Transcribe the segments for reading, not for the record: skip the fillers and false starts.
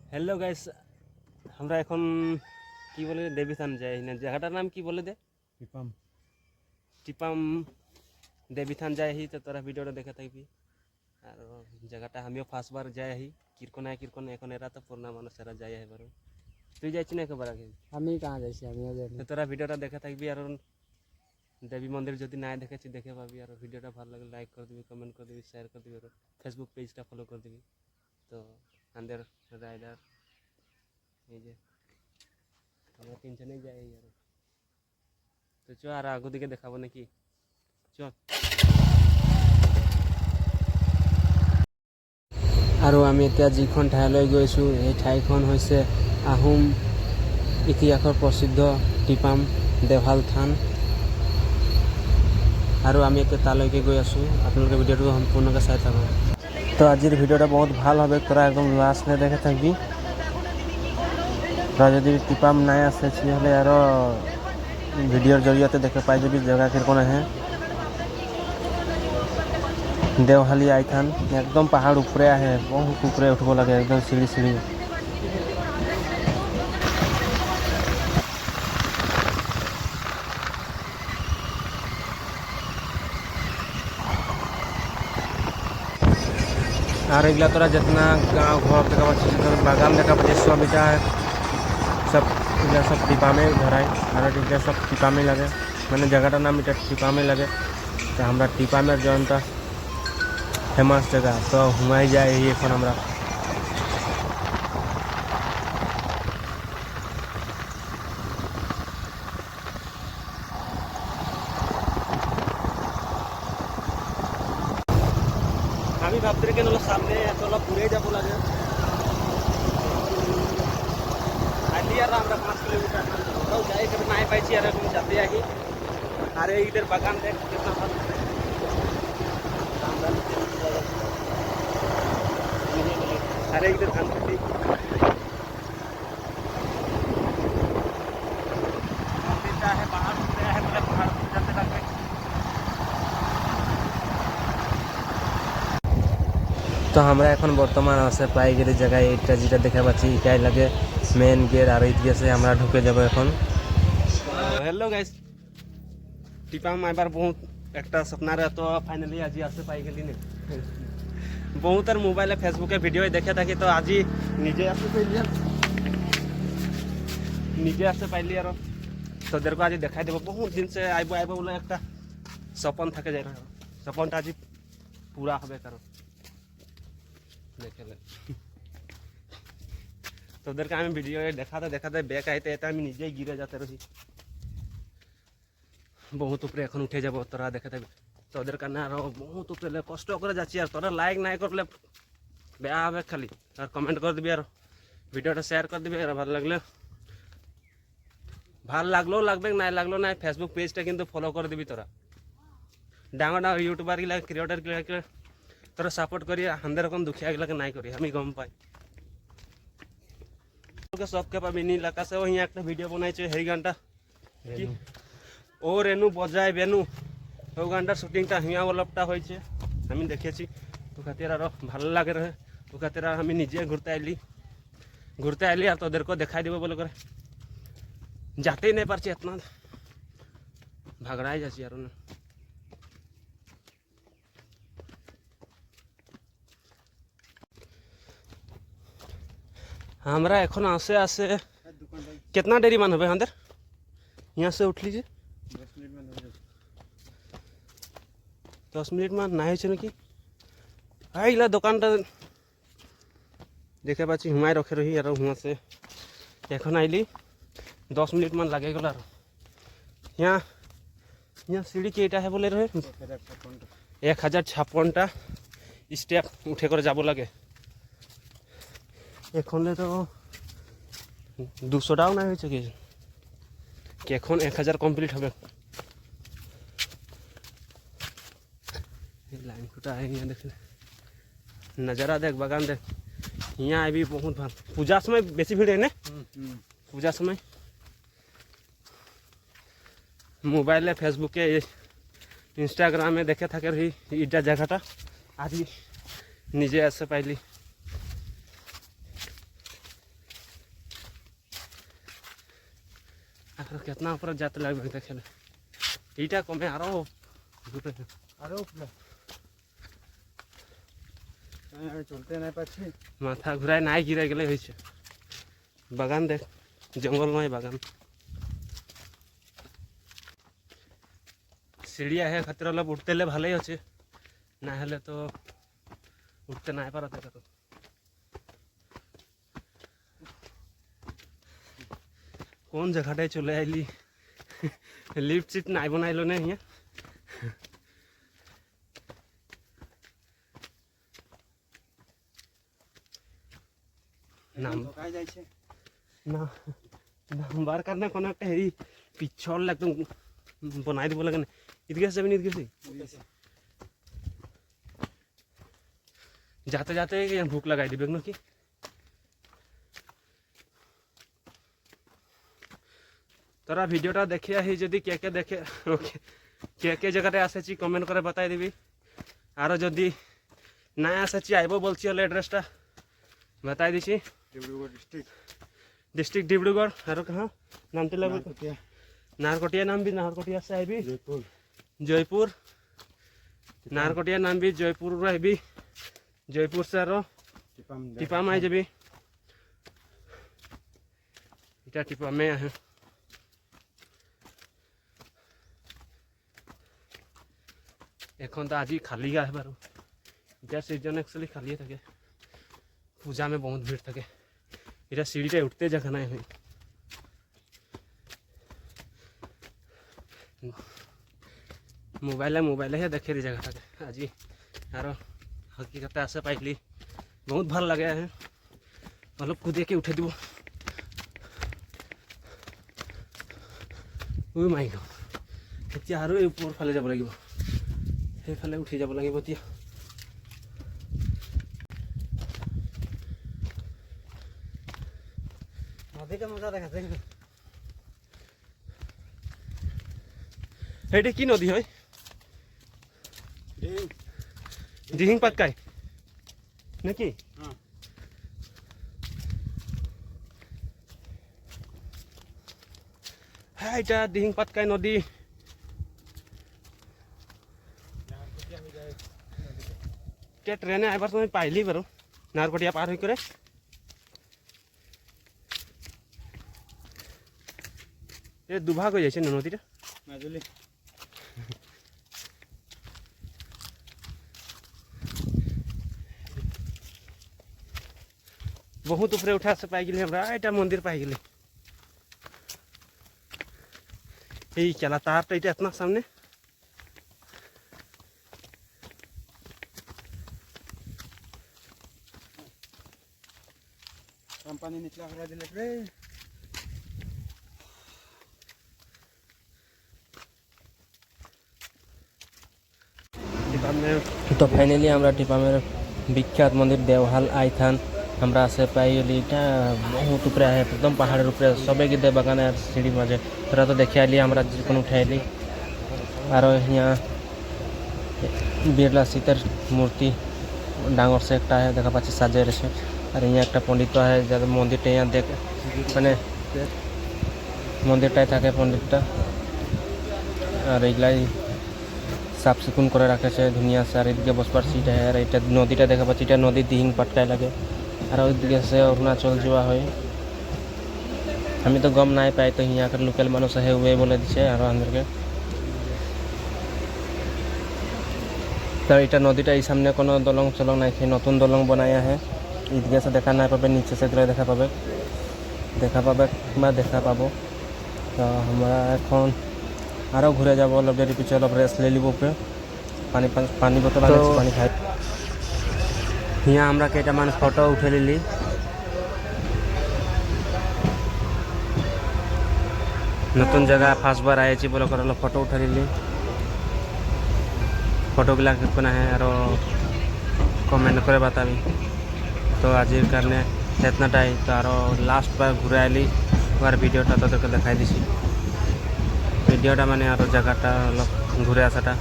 Hello guys हमरा এখন কি বলে দেবীথান যাই না জায়গাটার নাম কি বলে দে টিপাম টিপাম দেবীথান যাই হি তো তোরা ভিডিওটা দেখে থাকবি আর জায়গাটা আমিও ফার্স্ট বার যাই হি কিরকোনা এখন এরা তো পুরনা মানুষেরা যাই এবারে তুই যাইছিস না একবার আগে আমি कहाँ যাইছি আমিও জানি তো তোরা ভিডিওটা দেখে থাকবি আর দেবী মন্দির যদি না দেখেছি দেখে পাবি আর ভিডিওটা ভালো লাগলে লাইক করে দিবি কমেন্ট করে দিবি শেয়ার করে দিবি আর ফেসবুক পেজটা ফলো করে দিবি তো আমাদের রাইডার এই যে আমরা তিনজনেই যাই আর তো চ আর আগো দিকে দেখাবো নাকি চ আৰু আমি এতিয়া যিখন ঠাইলৈ গৈছোঁ এই ঠাইখন হৈছে আহোম ইতিহাসৰ প্ৰসিদ্ধ টিপাম দেৱাল থান আৰু আমি এতিয়া তালৈকে গৈ আছোঁ আপোনালোকে ভিডিঅ'টো সম্পূৰ্ণকৈ চাই থাকক তো আজিৰ ভিডিঅ'টা বহুত ভাল হবে তোরা একদম লাষ্টলৈ দেখে থাকবি তোরা যদি টিপাম নাই আছে তেতিয়াহ'লে আৰু ভিডিঅ'ৰ জৰিয়তে দেখে পাই যাবি জেগা কিরকম আহে দেওহালি আইথান একদম পাহাড় উপরে আহে বহুত উপরে উঠব লাগে একদম সিঁড়ি সিঁড়ি আর এগুলা তোরা जितना गाँव घर দেখা পাচ্ছিস বাগান দেখা পাচ্ছিস সব এটা সব এগুলা সব টিপামে ধরায় আর এগুলা সব টিপামে লাগে মানে জায়গাটার নাম এটা টিপামে লাগে তো আমরা টিপামের জনটা फेमस जगह तो हुआ जाए এখন আমরা আমি ভাবতে কেন সামনে এতলা ঘুরে যাবো লাগে আলি আর আমরা 5 কিলোমিটার আমরাও যাই কেন নাই পাইছি আর এখন যাতে আহি আর এইদের বাগান দেখ কিतना ভালো अरे इधर धान खेती है बाहर है मतलब पहाड़ जाते लगे তো আমরা এখন বর্তমান আছে পাই গেলে জায়গায় এটা যেটা দেখা পাচ্ছি এটাই লাগে মেন গেট আর এইদিকে আছে আমরা ঢুকে যাব এখন हेलो गाइस টিপাম এবার বহুত একটা স্বপ্নারে তো ফাইনালি আজি আসে পাই গেলি না बहुत আর মোবাইলে ফেসবুকে ভিডিও দেখে থাকি তো আজি নিজে আসতে পাইলি আর তোদেরকে আজি দেখাই দেব বহুত দিন সে আইব বলে একটা স্বপন থাকে যায় স্বপনটা আজি পুরা হবে কারণ দেখলে তোদেরকে আমি ভিডিও দেখাতে ব্যাক আইতে এটা আমি নিজেই গিরে যেতে রহি বহুত উপরে এখন উঠে যাব তোরা দেখে থাকবি তোদের কারণে আরো বহুত উপরে কষ্ট করে যাচ্ছি আর তোরা লাইক নাই করলে বেয়া হবে খালি আর কমেন্ট করে দিবি আর ভিডিওটা শেয়ার করে দিবি আর ভালো লাগলেও লাগবে নাই লাগলেও নাই ফেসবুক পেজটা কিন্তু ফলো করে দিবি তোরা ডাঙর ইউটিউবার গিলা ক্রিয়েটর গিলা তোরা সাপোর্ট করি আমাদের এরকম দুঃখিয়া গিলাকে নাই করি আমি গম পাই সবকে পাবি নীল আকাশেও হিয়া একটা ভিডিও বানাইছে সেই গানটা কি ও রেনু বজায় বেনু ও গানটার শুটিংটা হিয়া অলপটা হয়েছে আমি দেখেছি তো খাতির আরো ভালো লাগে রহে তো খাতির আমি নিজে ঘুরতে আইলি আর তোদেরকে দেখাই দিব বলে করে যাতেই নাই পারছি এত ভাগড়াই যাচ্ছি আর না আমরা এখন আসে कितना देरी मान হবে আমাদের यहाँ से उठ लीजिए 10 मिनट मान ना হয়েছে নাকি আইলা দোকানটা দেখে পাচ্ছি হুমায় রখে রহি আর হুয়া সে এখন আইলি 10 मिनट मान लागे गल আর यहाँ सीढ़ी के এটা है बोले रहे 1056টা স্টেপ উঠে করে যাব লাগে এখনলে তো 200টাও না হয়েছে কি এখন 1000 কমপ্লিট হবে लाइन फुटा है यहाँ देख नज़ारा देख बागान देख यहाँ अभी बहुत भाग पूजा समय बेसी भीड़ है ना पूजा समय मोबाइल फेसबुक के इंस्टाग्राम में देखे থাকে रही इटा जगहटा आज निजे आसे पाइली আর কেতনা উপরে যেতে লাগবে দেখেন, এইটা কমে আরো ঘুরে আরে উপরে আমি চলতে না পারছি। মাথা ঘুরায় নাই গিরে গেলে হয়েছে। বাগান দেখ, জঙ্গলময় বাগান। সিঁড়ি আহে খাतिर অলপ উঠতে ভালোই আছে, না হলে তো উঠতে নাই পারা থাকে। তো কোন জায়গাটায় চলে আইলি, লিফট সিট নাই বনাইলো না হিয়া। না নাম্বার কারণে কোনো একটা হেরি পিছল একদম বনাই দিব লাগে না। ঈদগাহ যাবি না? ঈদগাহ যাতে যাতে ভুক লাগাই দিবে নাকি। তোরা ভিডিওটা দেখে আহি, যদি কে কে দেখে কে জায়গাতে আসেছি কমেন্ট করে বাতাই দিবি। আর যদি না আসেছি আইব বলছি হলে এড্রেসটা বাতাই দিছি। डिस्ट्रिक्ट डिब्रूगढ़। और कहाँ नाम तो लगे नारकोटिया नाम भी, नारकोटिया से भी जयपुर। नारकोटिया नाम भी जयपुर भी, जयपुर से आरो टिपाम आई जबी। इटा टिपा में है। এখন তো আজি খালি গায়ে বারো, এটা সিজন एक्चुअली খালি থাকে, পূজা में बहुत भीड़ থাকে। এটা সিঁড়িটায় উঠতে জায়গা নাই হয়। মোবাইলে হে দেখে দি জায়গাটাকে। আজি আর হকিকতে আছে পাইলি, বহুত ভাল লাগে। অলপ কুদিয়াকে উঠে দিব। ওই মাই গড, এতিয়া আৰু এই ওপৰ ফালে যাব লাগিব, সেইফালে উঠি যাব লাগিব এতিয়া। মজা দেখাচ্ছে। এটা কি নদী হয়? দিহিং পাটকাই নাকি? হ্যাঁ, এটা দিহিং পাটকাই নদী। ট্রেনে আইবার সময় পাইলি বাৰু, নারকটিয়া পার হয়ে করে। এ দুভাগ হয়ে যাচ্ছে নদীটা। মাজুলি बहुत ऊपरे उठा से पाई गए हमरा। এটা मंदिर पाई गए, এই चला तार तो এটা इतना सामने। कंपनी निकला करा दिले रे। तो फाइनली আমরা টিপামের বিখ্যাত মন্দির দেওহাল আইথান আমরা আসে পাইলি। এটা বহুত উপরে আহে, একদম পাহাড়ের উপরে। সবে গিয়ে বাগানে আর সিঁড়ি মাঝে তোরা তো দেখে আইলি, আমরা যখন উঠাইলি। আর यहाँ बिरला सीतार मूर्ति डांगर से एक है देखा पाচ্ছি সাজে রয়েছে। আর यहाँ একটা পণ্ডিত है যাদের মন্দিরটা यहाँ দেখ, মানে মন্দিরটাই থাকে পণ্ডিতটা। আর এইগুলাই সাফ সিকুন করে রাখেছে ধুনিয়া সে। আর এদিকে বসবার সিট है। আর এটা নদীটা দেখা পাচ্ছি, এটা নদী দিহিং পাটকাই লাগে। আর ওইদিকে সে অরুণাচল যাওয়া হয়। আমি তো গম নাই পাই, তো यहाँ লোকাল মানুষ है ওয়ে বলে দিছে আর আমাদেরকে। তো এটা নদীটা এই সামনে কোনো দলং চলং নাই, নতুন দলং বনায়া है। ঈদগাহ से দেখা নাই পাবে, নিচে से দেখা পাবে বা দেখা পাবো। তো আমরা এখন আরও ঘুরে যাবো, অলপ দেরি পিছিয়ে অলপ রেস্ট ले লিব। পানি বোতল আনছি, পানি খাই। यहाँ আমরা কেইটামান ফটো উঠে লিলি। নতুন জায়গা ফার্স্ট বার আইছি বলে করে ফটো উঠে লিলি। ফটোগুলা কেমন है আর কমেন্ট করে বাতাবি। তো আজির কারণে এতনাটাই। তো আরও লাস্ট বার ঘুরে আইলি, আর ভিডিওটা তোদেরকে দেখাই দিছি। ভিডিওটা মানে আরও জায়গাটা অলপ ঘুরে আসাটা।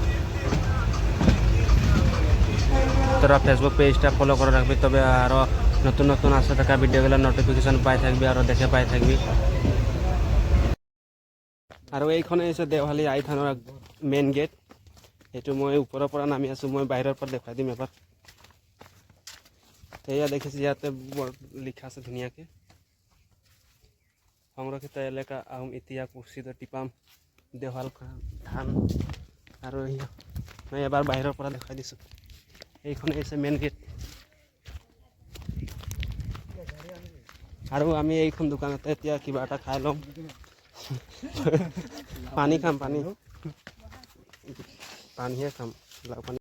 তোরা ফেসবুক পেজটা ফলো করে রাখবি, তবে আরও নতুন নতুন আসে থাকা ভিডিওগুলো নোটিফিকেশন পাই থাকবি, আরও দেখে পাই থাকবি। আৰু এইখনে হৈছে দেওহালী আই থানৰ মেইন গেট। সেইটো মই ওপৰৰ পৰা নামি আছোঁ, মই বাহিৰৰ পৰা দেখুৱাই দিম এবাৰ। এয়া দেখিছে ইয়াতে লিখা আছে ধুনীয়াকৈ, সংৰক্ষিত এলেকা আহোম ইতিহাস প্ৰসিদ্ধ টিপাম দেওহাল থান। আৰু মই এবাৰ বাহিৰৰ পৰা দেখুৱাই দিছোঁ। এইখনে হৈছে মেইন গেট। আৰু আমি এইখন দোকানতে এতিয়া কিবা এটা খাই ল'ম। পানী খাম, পানীহে খাম, লাও পানী।